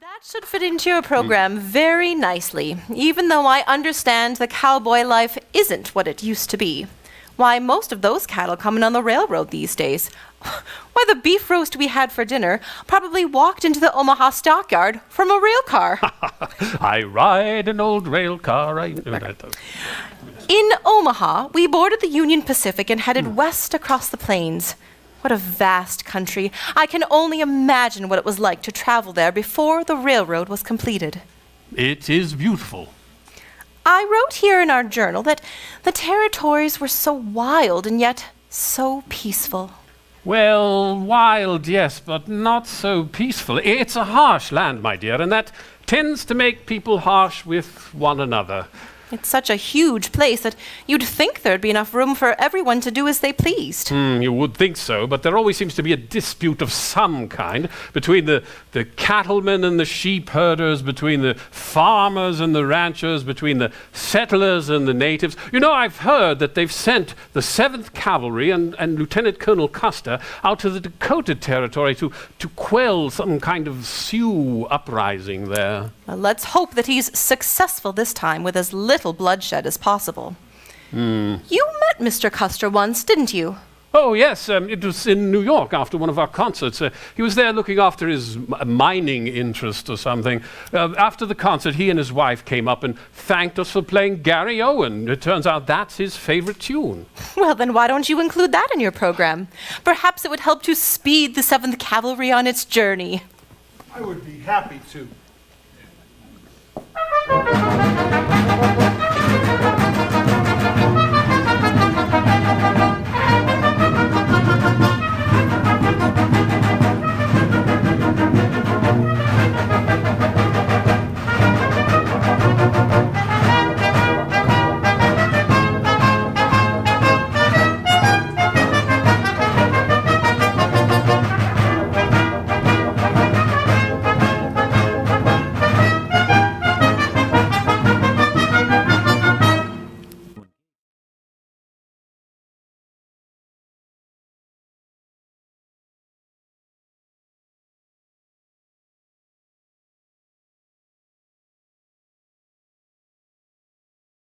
That should fit into your program very nicely, even though I understand the cowboy life isn't what it used to be. Why, most of those cattle coming on the railroad these days. Why, the beef roast we had for dinner probably walked into the Omaha stockyard from a rail car. I ride an old rail car. In Omaha, we boarded the Union Pacific and headed west across the plains. What a vast country. I can only imagine what it was like to travel there before the railroad was completed. It is beautiful. I wrote here in our journal that the territories were so wild and yet so peaceful. Well, wild, yes, but not so peaceful. It's a harsh land, my dear, and that tends to make people harsh with one another. It's such a huge place that you'd think there'd be enough room for everyone to do as they pleased. You would think so, but there always seems to be a dispute of some kind between the cattlemen and the sheep herders, between the farmers and the ranchers, between the settlers and the natives. You know, I've heard that they've sent the 7th Cavalry and Lieutenant Colonel Custer out to the Dakota Territory to quell some kind of Sioux uprising there. Well, let's hope that he's successful this time with as little bloodshed as possible. You met Mr. Custer once, didn't you? Oh, yes. It was in New York after one of our concerts. He was there looking after his mining interest or something. After the concert, he and his wife came up and thanked us for playing Gary Owen. It turns out that's his favorite tune. Well, then why don't you include that in your program? Perhaps it would help to speed the 7th Cavalry on its journey. I would be happy to.